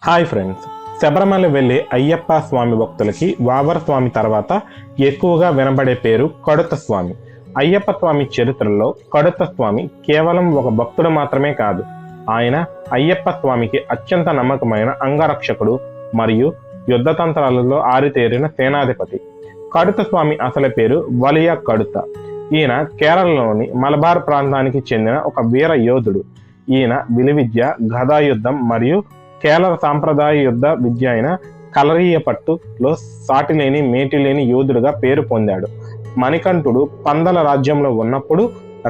Hi friends, Sabarimala వెళ్ళే అయ్యప్ప స్వామి భక్తులకి వావర స్వామి తర్వాత ఎక్కువగా వినబడే పేరు కడుత స్వామి. అయ్యప్ప స్వామి చరిత్రలో కడుత స్వామి కేవలం ఒక భక్తుడు మాత్రమే కాదు, ఆయన అయ్యప్ప స్వామికి అత్యంత నమ్మకమైన అంగరక్షకుడు మరియు యుద్ధతంత్రాలలో ఆరితేరిన సేనాధిపతి. కడుత స్వామి అసలు పేరు వలియ కడుత. ఈయన కేరళలోని మలబార్ ప్రాంతానికి చెందిన ఒక వీర యోధుడు. ఈయన విలువిద్య, గదాయుద్ధం మరియు కేరళ సాంప్రదాయ యుద్ధ విద్య అయిన కలరియపట్టులో సాటిలేని మేటిలేని యోధుడుగా పేరు పొందాడు. మణికంఠుడు పందల రాజ్యంలో ఉన్నప్పుడు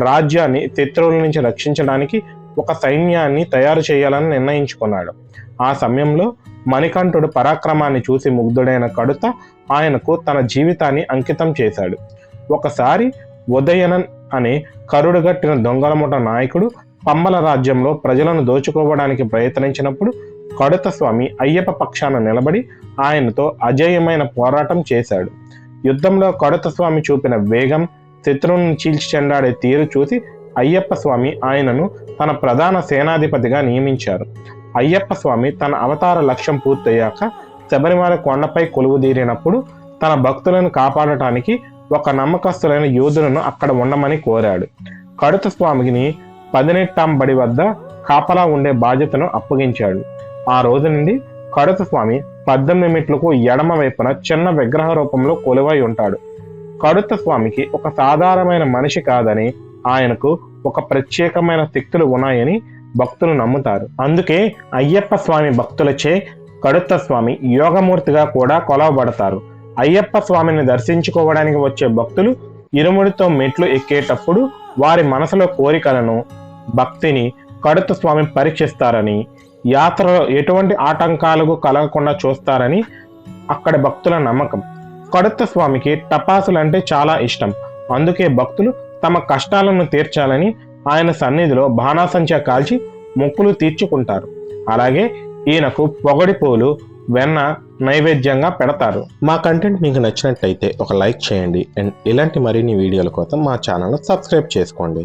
రాజ్యాన్ని శత్రువుల నుంచి రక్షించడానికి ఒక సైన్యాన్ని తయారు చేయాలని నిర్ణయించుకున్నాడు. ఆ సమయంలో మణికంఠుడు పరాక్రమాన్ని చూసి ముగ్ధుడైన కడుత ఆయనకు తన జీవితాన్ని అంకితం చేశాడు. ఒకసారి ఉదయనన్ అనే కరుడుగట్టిన దొంగలముఠ నాయకుడు పంబల రాజ్యంలో ప్రజలను దోచుకోవడానికి ప్రయత్నించినప్పుడు కడుత స్వామి అయ్యప్ప పక్షాన నిలబడి ఆయనతో అజేయమైన పోరాటం చేశాడు. యుద్ధంలో కడుత స్వామి చూపిన వేగం, శత్రువులను చీల్చి చెండాడే తీరు చూసి అయ్యప్ప స్వామి ఆయనను తన ప్రధాన సేనాధిపతిగా నియమించారు. అయ్యప్ప స్వామి తన అవతార లక్ష్యం పూర్తయ్యాక శబరిమల కొండపై కొలువుదీరినప్పుడు తన భక్తులను కాపాడటానికి ఒక నమ్మకస్తులైన యోధులను అక్కడ ఉండమని కోరాడు. కడుత స్వామిని 18వ బడి వద్ద కాపలా ఉండే బాధ్యతను అప్పగించాడు. ఆ రోజు నుండి కడుత స్వామి 18 మెట్లకు ఎడమ వైపున చిన్న విగ్రహ రూపంలో కొలువై ఉంటాడు. కడుత స్వామికి ఒక సాధారణమైన మనిషి కాదని, ఆయనకు ఒక ప్రత్యేకమైన శక్తులు ఉన్నాయని భక్తులు నమ్ముతారు. అందుకే అయ్యప్ప స్వామి భక్తులచే కడుత స్వామి యోగమూర్తిగా కూడా కొలవబడతారు. అయ్యప్ప స్వామిని దర్శించుకోవడానికి వచ్చే భక్తులు ఇరుముడితో మెట్లు ఎక్కేటప్పుడు వారి మనసులో కోరికలను, భక్తిని కడుత స్వామి పరీక్షిస్తారని, యాత్రలో ఎటువంటి ఆటంకాలకు కలగకుండా చూస్తారని అక్కడి భక్తుల నమ్మకం. కడుత స్వామికి టపాసులంటే చాలా ఇష్టం. అందుకే భక్తులు తమ కష్టాలను తీర్చాలని ఆయన సన్నిధిలో బాణాసంచా కాల్చి మొక్కులు తీర్చుకుంటారు. అలాగే ఈయనకు పొగడి పూలు, వెన్న నైవేద్యంగా పెడతారు. మా కంటెంట్ మీకు నచ్చినట్లయితే ఒక లైక్ చేయండి అండ్ ఇలాంటి మరిన్ని వీడియోల కోసం మా ఛానల్ను సబ్స్క్రైబ్ చేసుకోండి.